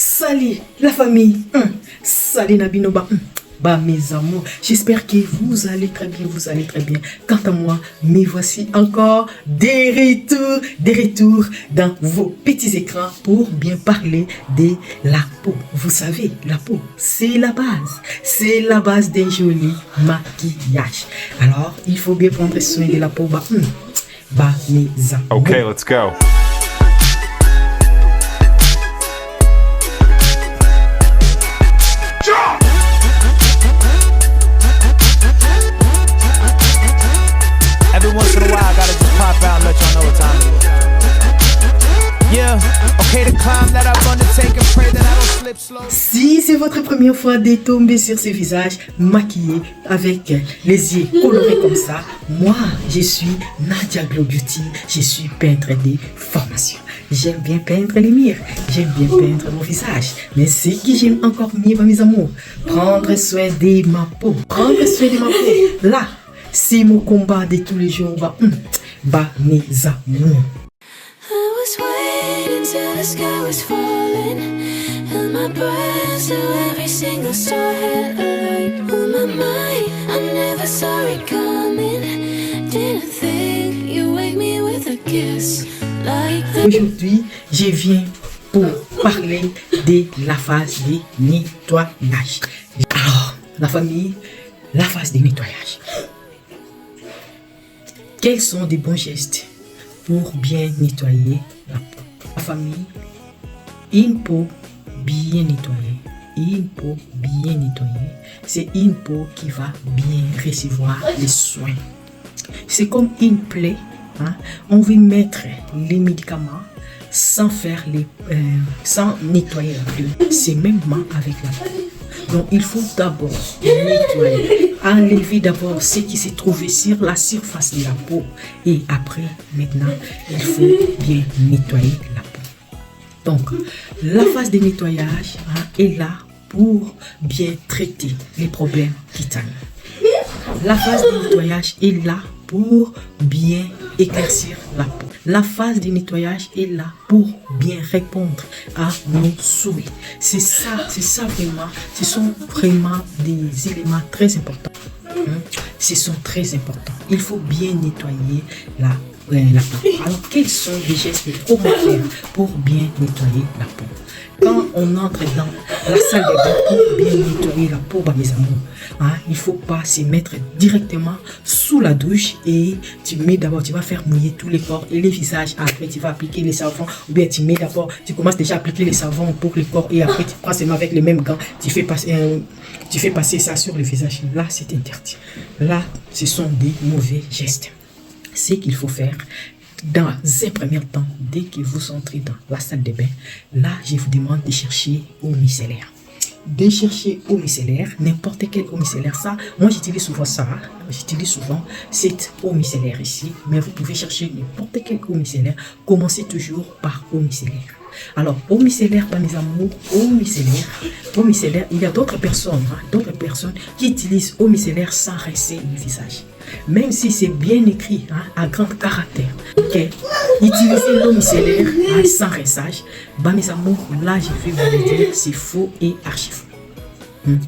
Salut la famille, salut Nabinoba. Bah mes amours, j'espère que vous allez très bien, Quant à moi, me voici encore des retours dans vos petits écrans pour bien parler de la peau. Vous savez, la peau, c'est la base d'un joli maquillage. Alors, il faut bien prendre soin de la peau. Bah mes amours. Okay, let's go. Every once in a while, I gotta just pop out and let y'all know what time it is. Yeah, okay, the climb that I've undertaken, pray that I don't slip slow. Si c'est votre première fois de tomber sur ce visage maquillé avec les yeux colorés comme ça, moi, je suis Nadia Glow Beauty, je suis peintre de formation. J'aime bien peindre les murs, j'aime bien peindre mon visage. Mais ce que j'aime encore mieux, mes amours, prendre soin de ma peau. Là, c'est mon combat de tous les jours. Bah, mes amours. I was waiting till the sky was falling. Held my breath till every single star had a light on my mind. I never saw it coming. Didn't think you wake me with a kiss like that. Aujourd'hui, je viens pour parler de la phase de nettoyage. Alors, la famille, la phase de nettoyage. Quels sont des bons gestes pour bien nettoyer la peau? La famille, une peau bien nettoyée, c'est une peau qui va bien recevoir les soins. C'est comme une plaie, on veut mettre les médicaments sans nettoyer la plaie. C'est même avec la peau. Donc il faut d'abord nettoyer, enlever d'abord ce qui s'est trouvé sur la surface de la peau et après, maintenant, il faut bien nettoyer la peau. Donc la phase de nettoyage est là pour bien traiter les problèmes cutanées. La phase de nettoyage est là pour bien éclaircir la peau. La phase de nettoyage est là pour bien répondre à nos souhaits. C'est ça vraiment. Ce sont vraiment des éléments très importants. Ce sont très importants. Il faut bien nettoyer la peau. Alors, quels sont les gestes qu'on va faire pour bien nettoyer la peau? Quand on entre dans la salle de bain pour bien nettoyer la peau, mes amours, il ne faut pas se mettre directement sous la douche et tu vas faire mouiller tous les corps et les visages. Après, tu vas appliquer les savons ou bien tu commences déjà à appliquer les savons pour le corps et après, tu prends seulement avec les mêmes gants, tu fais passer ça sur le visage. Là, c'est interdit. Là, ce sont des mauvais gestes. Ce qu'il faut faire, dans un premier temps, dès que vous entrez dans la salle de bain, là, je vous demande de chercher eau micellaire. De chercher eau micellaire, n'importe quelle eau micellaire. Ça, moi, j'utilise souvent ça. J'utilise souvent cette eau micellaire ici. Mais vous pouvez chercher n'importe quelle eau micellaire. Commencez toujours par eau micellaire. Alors, eau micellaire, mes amours, eau micellaire, il y a d'autres personnes qui utilisent eau micellaire sans rincer le visage. Même si c'est bien écrit à grand caractère, utilisez l'eau micellaire sans rinçage, mes amours, là je vais vous le dire, c'est faux et archi faux.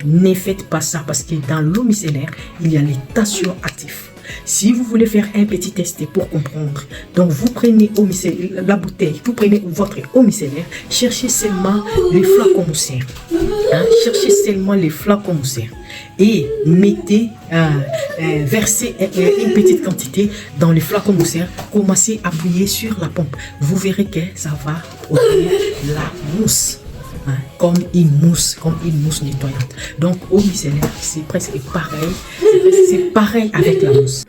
Ne faites pas ça parce que dans l'eau micellaire, il y a les tensions actifs. Si vous voulez faire un petit test pour comprendre, donc vous prenez la bouteille, vous prenez votre eau micellaire, cherchez seulement les flacons mousseurs. Cherchez seulement les flacons mousseurs et mettez, versez une petite quantité dans les flacons mousseurs, commencez à appuyer sur la pompe. Vous verrez que ça va produire la mousse. Comme une mousse nettoyante. Donc eau micellaire, c'est presque pareil. C'est pareil avec la mousse.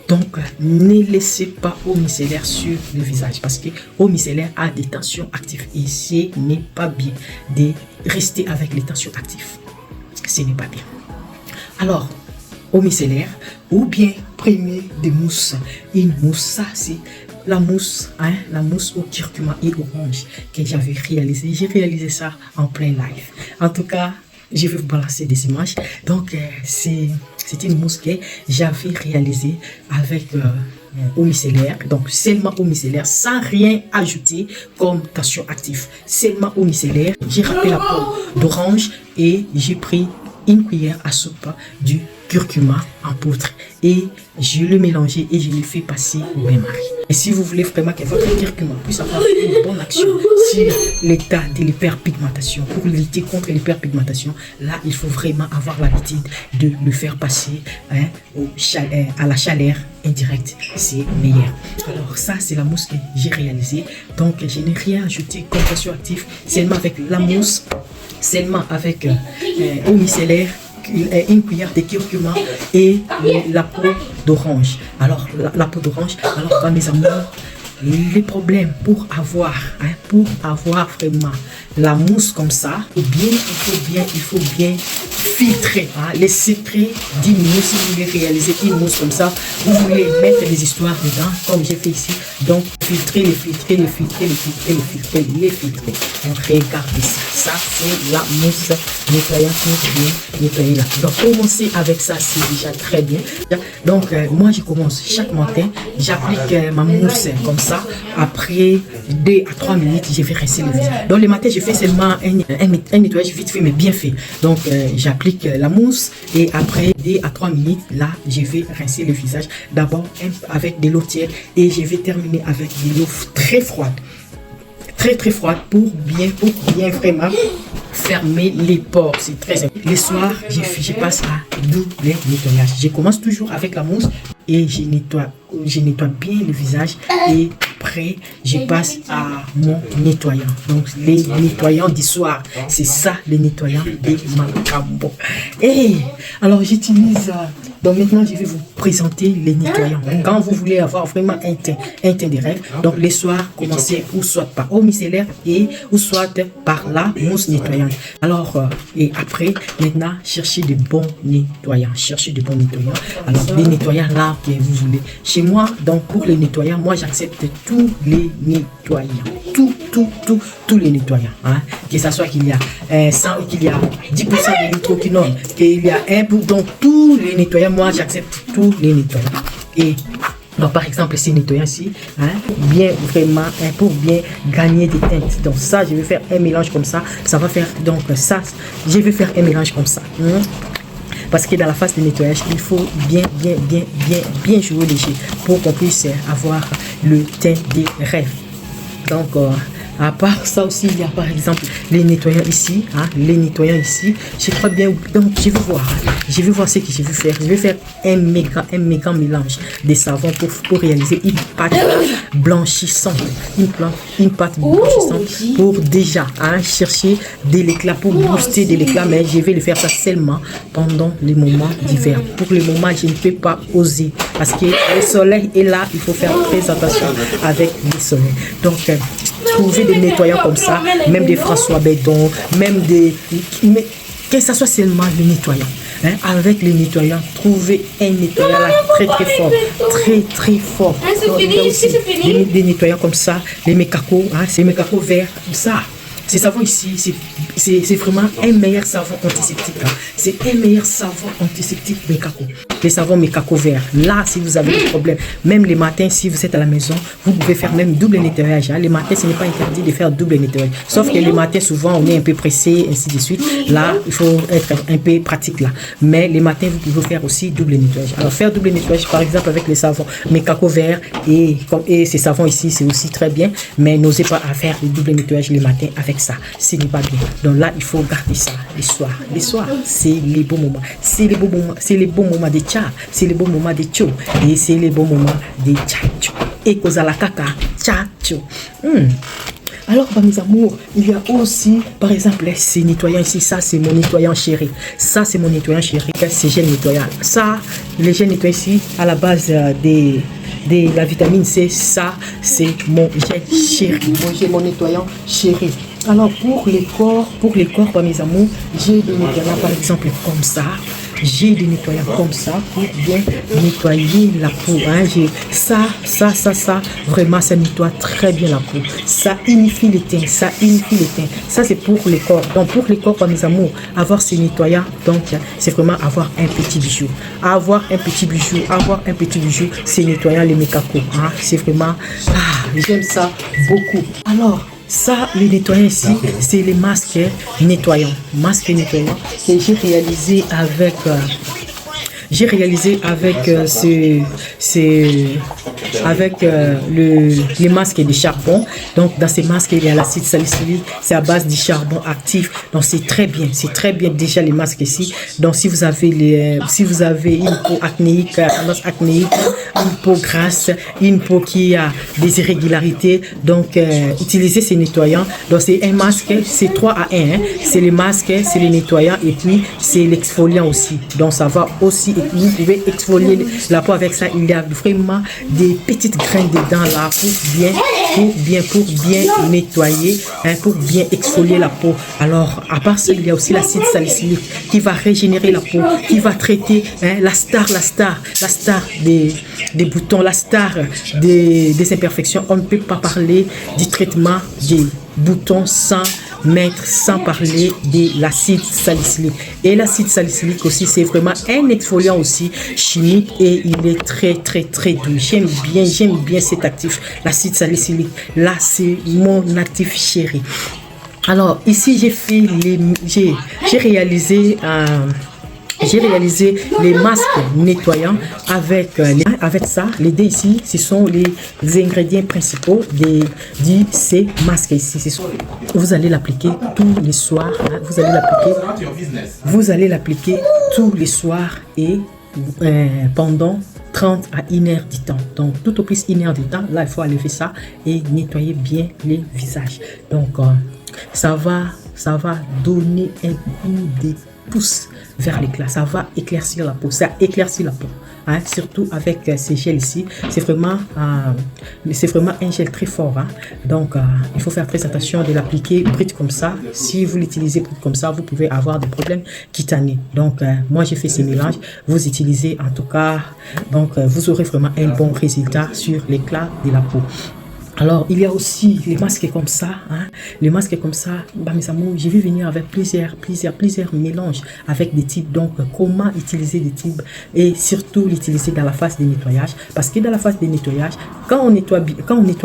Donc ne laissez pas eau micellaire sur le visage parce que eau micellaire a des tensions actives et ce n'est pas bien de rester avec les tensions actives. Ce n'est pas bien. Alors eau micellaire ou bien prenez des mousses. Une mousse, ça c'est la mousse au curcuma et orange que j'avais réalisé. J'ai réalisé ça en plein live. En tout cas, je vais vous balancer des images. Donc, c'est une mousse que j'avais réalisée avec eau micellaire, donc seulement eau micellaire, sans rien ajouter comme tension actif. Seulement eau micellaire, j'ai râpé la peau d'orange et j'ai pris une cuillère à soupe du curcuma en poudre et je le mélangeais et je le fais passer au bain-marie. Et si vous voulez vraiment que votre curcuma puisse avoir une bonne action sur l'état de l'hyperpigmentation, pour lutter contre l'hyperpigmentation, là il faut vraiment avoir l'habitude de le faire passer à la chaleur indirecte, c'est meilleur. Alors ça c'est la mousse que j'ai réalisée, donc je n'ai rien ajouté comme tension active, seulement avec la mousse, seulement avec eau micellaire, une cuillère de curcuma et la peau d'orange. Alors la peau d'orange, alors mes amours, les problèmes pour avoir vraiment la mousse comme ça, il faut bien filtrer les secrets d'une mousse. Si vous voulez réaliser une mousse comme ça, vous voulez mettre des histoires dedans comme j'ai fait ici, donc filtrer. Donc regardez ça c'est la mousse nettoyante pour bien nettoyer là. Donc commencer avec ça c'est déjà très bien. Donc moi je commence chaque matin, j'applique ma mousse comme ça, après 2 à 3 minutes je vais rincer le visage. Donc le matin je fais seulement un nettoyage vite fait mais bien fait. Donc j'applique la mousse et après 2 à 3 minutes là je vais rincer le visage d'abord avec de l'eau tiède et je vais terminer avec de l'eau très froide froide pour bien vraiment fermer les pores. C'est très important. Les soirs je passe à double nettoyage. Je commence toujours avec la mousse et je nettoie bien le visage et après je passe à mon nettoyant. Donc les nettoyants du soir, c'est ça les nettoyants de Macambo. Et alors j'utilise donc maintenant je vais vous présenter les nettoyants. Quand vous voulez avoir vraiment un teint de rêve, donc les soirs commencez ou soit par eau micellaire et ou soit par la mousse nettoyante. Alors et après maintenant cherchez de bons nettoyants. Alors des nettoyants là que vous voulez. Chez moi, donc pour les nettoyants, moi j'accepte tous les nettoyants. Tous les nettoyants. Que ce soit qu'il y a 10% de nitroquinone, qu'il y a donc tous les nettoyants, moi j'accepte tous les nettoyants. Et donc par exemple ces nettoyants ici, bien vraiment pour bien gagner des teintes. Donc ça je vais faire un mélange comme ça, ça va faire donc ça, je vais faire un mélange comme ça. Parce que dans la phase de nettoyage, il faut bien jouer léger pour qu'on puisse avoir le teint des rêves. Donc, à part ça aussi, il y a par exemple les nettoyants ici. Je crois bien. Donc, je vais voir ce que je vais faire. Je vais faire un méga mélange de savon pour réaliser une pâte blanchissante. Une pâte blanchissante pour déjà chercher de l'éclat, pour booster de l'éclat. Mais je vais le faire ça seulement pendant les moments d'hiver. Pour le moment, je ne peux pas oser parce que le soleil est là. Il faut faire très attention avec le soleil. Donc, trouver des nettoyants comme ça, même des François Béton, même des... Mais que ce soit seulement le nettoyant. Avec les nettoyants, trouver un nettoyant là très fort. Très fort. Donc, il y a aussi des nettoyants comme ça, les mécacos, c'est mécacos verts, ça. Ces savons ici, c'est vraiment un meilleur savon antiseptique. C'est un meilleur savon antiseptique Mekako. Les savons Mekako vert. Là, si vous avez des problèmes, même les matins, si vous êtes à la maison, vous pouvez faire même double nettoyage. Les matins, ce n'est pas interdit de faire double nettoyage. Sauf que les matins, souvent, on est un peu pressé, ainsi de suite. Là, il faut être un peu pratique là. Mais les matins, vous pouvez faire aussi double nettoyage. Alors, faire double nettoyage, par exemple, avec les savons Mekako vert et ces savons ici, c'est aussi très bien. Mais n'osez pas à faire le double nettoyage les matins avec ça, ce n'est pas bien. Donc là, il faut garder ça les soirs, c'est les beaux moments, c'est les bons moments de tcha, c'est les bons moments de tcho et c'est les bons moments de tchacho et kozala kaka tchacho. Alors, mes amours, il y a aussi, par exemple, ces nettoyants ici. Ça, c'est mon nettoyant chéri. Ça, c'est mon nettoyant chéri. C'est gel nettoyant. Ça, les gels nettoyants ici, à la base de la vitamine C, ça, c'est mon gel chéri. Mon nettoyant chéri. Alors, pour les corps, mes amours, j'ai des nettoyants, par exemple, comme ça. j'ai des nettoyants comme ça pour bien nettoyer la peau. Hein. J'ai ça, vraiment, ça nettoie très bien la peau. Ça unifie les teints, ça c'est pour les corps. Donc pour les corps, mes amours, avoir ces nettoyants, donc c'est vraiment avoir un petit bijou. Avoir un petit bijou, c'est nettoyant les mécacos. Hein. C'est vraiment, j'aime ça beaucoup. Alors, ça, le nettoyant ici, c'est les masques nettoyants. Masques nettoyants que j'ai réalisé avec... les masques de charbon. Donc dans ces masques il y a l'acide salicylique, c'est à base du charbon actif. Donc c'est très bien déjà les masques ici. Donc si vous avez une peau acnéique, tendance acnéique, une peau grasse, une peau qui a des irrégularités, donc utilisez ces nettoyants. Donc c'est un masque, c'est 3 à 1 hein. C'est les masques, c'est les nettoyants et puis c'est l'exfoliant aussi. Donc ça va aussi, vous pouvez exfolier la peau avec ça. Il y a vraiment des petites graines dedans là pour bien nettoyer, hein, pour bien exfolier la peau. Alors à part ça, il y a aussi l'acide salicylique qui va régénérer la peau, qui va traiter hein, la star des boutons, la star des imperfections. On ne peut pas parler du traitement des boutons sans parler de l'acide salicylique. Et l'acide salicylique aussi, c'est vraiment un exfoliant aussi chimique et il est très doux. J'aime bien cet actif, l'acide salicylique. Là, c'est mon actif chéri. Alors ici, j'ai réalisé les masques nettoyants avec ça. Les dés ici, ce sont les ingrédients principaux de ces masques ici. Vous allez l'appliquer tous les soirs. Hein. Vous allez l'appliquer tous les soirs et pendant 30 à 1 heure du temps. Donc tout au plus 1 heure du temps. Là, il faut enlever ça et nettoyer bien les visages. Donc ça va donner un coup de pouce vers l'éclat, ça va éclaircir la peau, hein, surtout avec ces gels ici, c'est vraiment un gel très fort, hein. Donc il faut faire très attention de l'appliquer brut comme ça. Si vous l'utilisez brut comme ça, vous pouvez avoir des problèmes cutanés. Donc moi j'ai fait ces mélanges, vous utilisez en tout cas, donc vous aurez vraiment un bon résultat sur l'éclat de la peau. Alors, il y a aussi les masques comme ça, hein. Les masques comme ça, mes amours, je vais venir avec plusieurs mélanges avec des types. Donc, comment utiliser des types et surtout l'utiliser dans la phase de nettoyage. Parce que dans la phase de nettoyage, quand on nettoie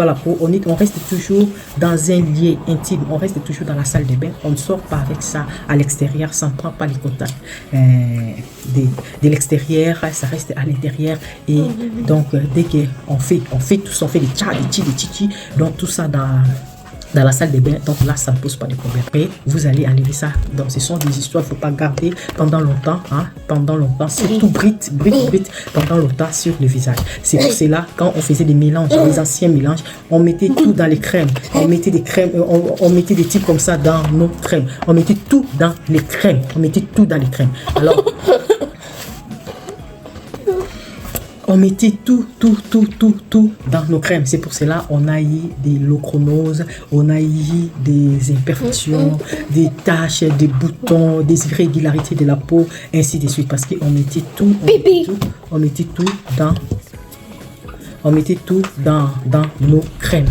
la peau, on reste toujours dans un lieu intime. On reste toujours dans la salle de bain. On ne sort pas avec ça à l'extérieur, ça ne prend pas les contacts de l'extérieur, ça reste à l'intérieur. Et donc, dès qu'on fait des tchas, des chichis, donc tout ça dans la salle de bain, donc là ça ne pose pas de problème. Et vous allez enlever ça. Donc ce sont des histoires, il ne faut pas garder pendant longtemps, hein, surtout brut pendant longtemps sur le visage. C'est pour cela quand on faisait des mélanges, les anciens mélanges, on mettait tout dans les crèmes, on mettait des crèmes, on mettait des types comme ça dans nos crèmes, on mettait tout dans les crèmes, alors on mettait tout dans nos crèmes. C'est pour cela on a eu des lochronoses, on a eu des imperfections, des taches, des boutons, des irrégularités de la peau, ainsi de suite. Parce qu'on mettait tout, on mettait tout dans nos crèmes.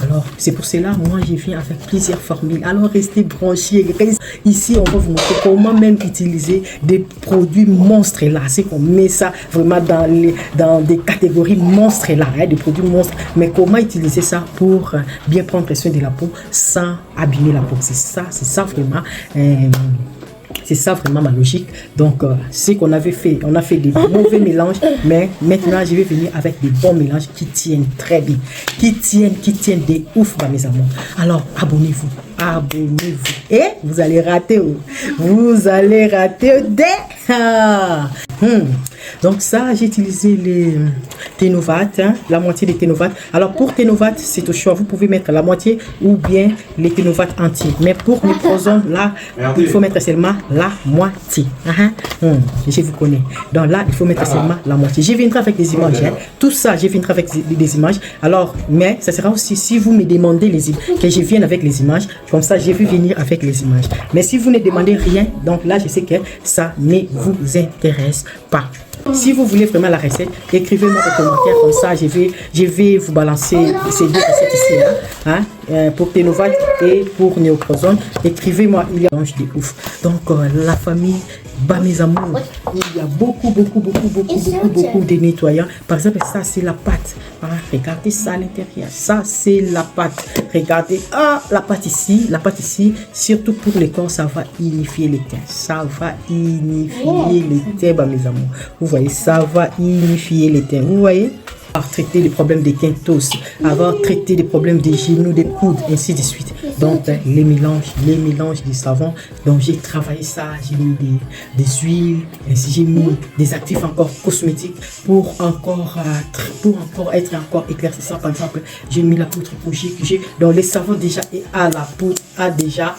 Alors, c'est pour cela, moi, je viens avec plusieurs formules. Alors, restez branchés. Ici, on va vous montrer comment même utiliser des produits monstres là. C'est qu'on met ça vraiment dans des catégories monstres là, hein, des produits monstres. Mais comment utiliser ça pour bien prendre soin de la peau sans abîmer la peau. C'est ça vraiment. C'est ça vraiment ma logique. Donc, ce qu'on avait fait, on a fait des mauvais mélanges, mais maintenant, je vais venir avec des bons mélanges qui tiennent très bien, qui tiennent des ouf, mes amours. Alors, abonnez-vous. Et vous allez rater des... Donc ça, j'ai utilisé les Tenovat, hein, la moitié des Tenovat. Alors pour Tenovat, c'est au choix. Vous pouvez mettre la moitié ou bien les Tenovat entiers. Mais pour Neoprosone, là, il faut mettre seulement la moitié. Je vous connais. Donc là, il faut mettre seulement la moitié. Je viendrai avec des images. Hein. Tout ça, je viendrai avec des images. Alors, mais ça sera aussi si vous me demandez les images, que je vienne avec les images. Comme ça, je vais venir avec les images. Mais si vous ne demandez rien, donc là, je sais que ça ne vous intéresse pas. Si vous voulez vraiment la recette, écrivez-moi au commentaire, comme ça je vais vous balancer ces deux recettes ici, hein, pour Tenovat et pour Neoprosone. Écrivez-moi, il y a de ouf. Donc la famille, bah mes amours, il y a beaucoup de nettoyants. Par exemple, ça c'est la pâte. Regardez ça à l'intérieur. Ça c'est la pâte. Regardez, la pâte ici, surtout pour les corps, ça va unifier les teintes. Ça va unifier les teintes, bah mes amours. Vous voyez, ça va unifier les teintes. Vous voyez? Avoir traité les problèmes des quintos, avoir traité les problèmes des genoux, des coudes, ainsi de suite. Donc les mélanges du savon. Donc j'ai travaillé ça, j'ai mis des huiles, ainsi j'ai mis des actifs encore cosmétiques pour encore être encore éclaircissant. Par exemple, j'ai mis la poudre kojique. Donc les savons déjà et à la poudre a déjà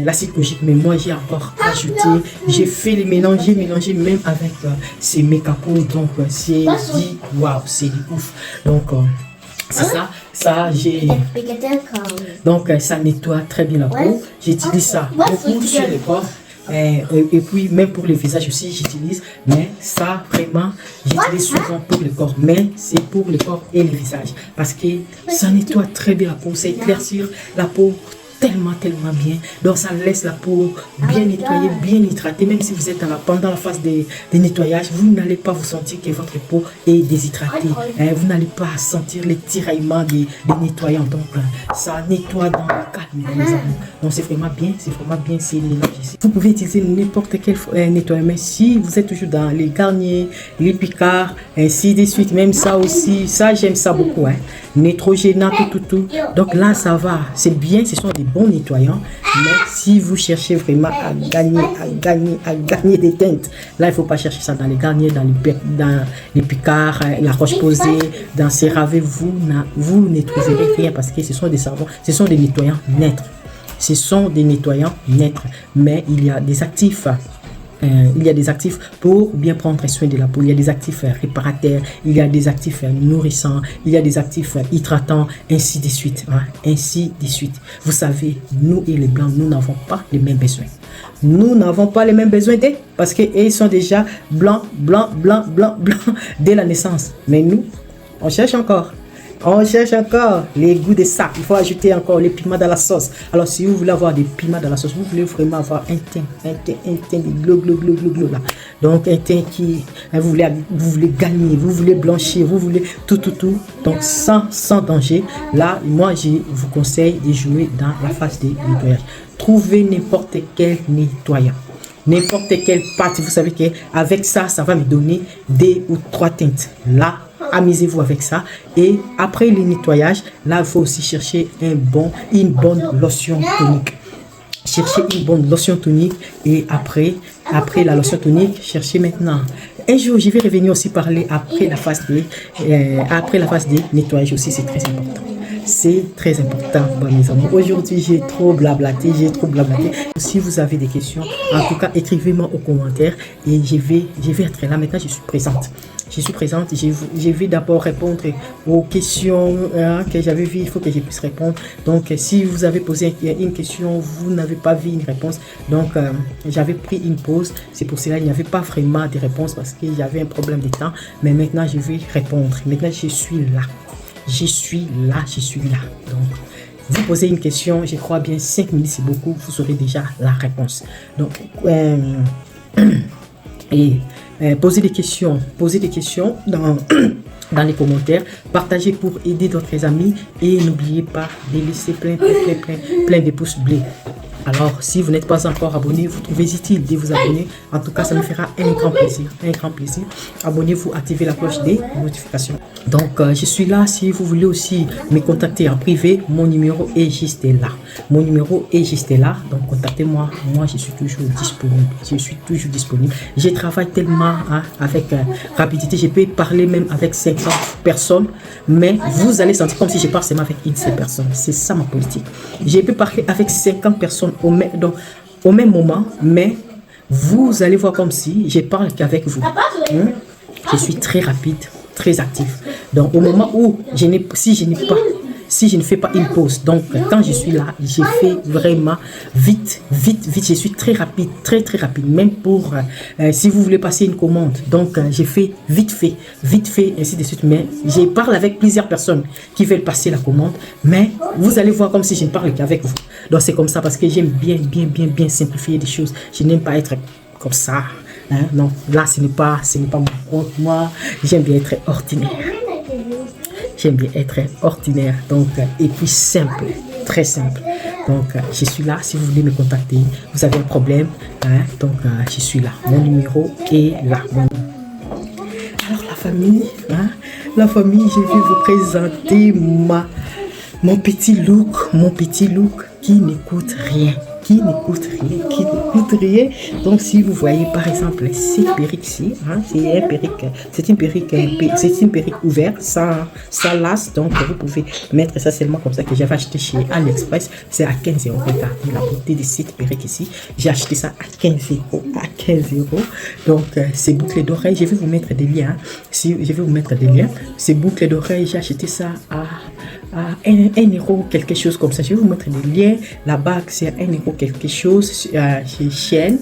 l'acide kojique, mais moi j'ai encore ajouté, j'ai fait les mélanges, j'ai mélangé même avec ces make-up. Donc c'est dit waouh, c'est dit ouf. Donc c'est ça j'ai donc ça nettoie très bien la peau. J'utilise ça beaucoup sur les corps et puis même pour le visage aussi j'utilise, mais ça vraiment j'utilise souvent pour le corps, mais c'est pour le corps et le visage parce que ça nettoie très bien la peau, ça éclaircit la peau tellement bien. Donc ça laisse la peau bien nettoyée, bien hydratée. Même si vous êtes pendant la phase des nettoyages, vous n'allez pas vous sentir que votre peau est déshydratée. Vous n'allez pas sentir les tiraillements des nettoyants. Donc ça nettoie dans le calme, mes amis. Donc c'est vraiment bien, c'est mélange ici. Vous pouvez utiliser n'importe quel nettoyant, mais si vous êtes toujours dans les Garnier, les Picard, ainsi de suite, même ça aussi, ça j'aime ça beaucoup. Neutrogena, tout. Donc là ça va, c'est bien, ce sont des bons nettoyants, mais si vous cherchez vraiment à gagner des teintes, là il faut pas chercher ça dans les Garnier, dans les Picard, la Roche-Posay, dans CeraVe, vous ne trouverez rien parce que ce sont des savons, ce sont des nettoyants neutres. Ce sont des nettoyants neutres, mais il y a des actifs. Il y a des actifs pour bien prendre soin de la peau. Il y a des actifs réparateurs, il y a des actifs nourrissants, il y a des actifs hydratants, ainsi de suite. Ainsi de suite. Vous savez, nous et les blancs, nous n'avons pas les mêmes besoins. Nous n'avons pas les mêmes besoins parce qu'ils sont déjà blancs dès la naissance. Mais nous, on cherche encore. Les goûts de ça. Il faut ajouter encore les piments dans la sauce. Alors si vous voulez avoir des piments dans la sauce, vous voulez vraiment avoir un teint de glow là. Donc un teint qui vous voulez gagner, vous voulez blanchir, vous voulez tout. Donc sans danger. Là, moi je vous conseille de jouer dans la phase des nettoyages. Trouvez n'importe quel nettoyant. N'importe quelle pâte, vous savez qu'avec ça va me donner 2 ou 3 teintes. Là, amusez-vous avec ça. Et après le nettoyage, là, il faut aussi chercher une bonne lotion tonique. Cherchez une bonne lotion tonique et après la lotion tonique, cherchez maintenant. Un jour, je vais revenir aussi parler après la phase des nettoyages aussi, c'est très important. C'est très important, mes amis. Aujourd'hui, j'ai trop blablaté. Si vous avez des questions, en tout cas, écrivez-moi aux commentaires et je vais être là. Maintenant, je suis présente. Je vais d'abord répondre aux questions que j'avais vues. Il faut que je puisse répondre. Donc, si vous avez posé une question, vous n'avez pas vu une réponse. Donc, j'avais pris une pause. C'est pour cela qu'il n'y avait pas vraiment de réponse parce qu'il y avait un problème de temps. Mais maintenant, je vais répondre. Maintenant, je suis là. Donc, vous posez une question, je crois bien 5 minutes, c'est beaucoup, vous aurez déjà la réponse. Donc, posez des questions dans les commentaires, partagez pour aider d'autres amis et n'oubliez pas de laisser plein de pouces bleus. Alors, si vous n'êtes pas encore abonné, vous trouvez utile de vous abonner. En tout cas, ça me fera un grand plaisir. Un grand plaisir. Abonnez-vous, activez la cloche des notifications. Donc, je suis là. Si vous voulez aussi me contacter en privé, mon numéro est juste là. Mon numéro est juste là. Donc, contactez-moi. Moi, je suis toujours disponible. Je suis toujours disponible. Je travaille tellement avec rapidité. Je peux parler même avec 500 personnes. Mais vous allez sentir comme si je parle seulement avec une seule personne. C'est ça ma politique. Je peux parler avec 50 personnes au même moment, mais vous allez voir comme si je parle qu'avec vous. Je suis très rapide, très actif. Donc au moment où si je ne fais pas une pause, donc quand je suis là, je fais vraiment vite. Je suis très rapide, très rapide. Même pour si vous voulez passer une commande, donc je fais vite fait, ainsi de suite. Mais je parle avec plusieurs personnes qui veulent passer la commande, mais vous allez voir comme si je ne parle qu'avec vous. Donc c'est comme ça parce que j'aime bien simplifier des choses. Je n'aime pas être comme ça. Non, là ce n'est pas moi. J'aime bien être ordinaire. J'aime bien être ordinaire, donc, et puis simple, très simple. Donc, je suis là si vous voulez me contacter. Vous avez un problème, donc je suis là. Mon numéro est là. Alors, la famille, je vais vous présenter mon petit look qui n'écoute rien. Donc si vous voyez par exemple cette perruque-ci, c'est une perruque ouverte sans lace, donc vous pouvez mettre ça seulement comme ça, que j'avais acheté chez AliExpress. C'est à 15 €. Regardez la beauté de cette perruque ici. J'ai acheté ça à 15 €. Donc ces boucles d'oreilles, je vais vous mettre des liens. Ces boucles d'oreilles, j'ai acheté ça à 1 € quelque chose comme ça. Je vais vous mettre des liens. La bague c'est à 1 € quelque chose chez Shein,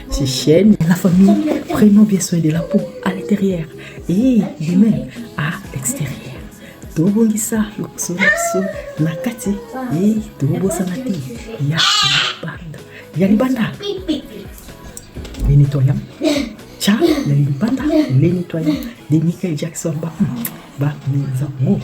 c'est Shein. La famille, prenons bien soin de la peau à l'intérieur et même à l'extérieur. Tobongisa luxo nakati et tobo sanati ya libanda les nettoyants les nettoyants de Michael Jackson ba nous avons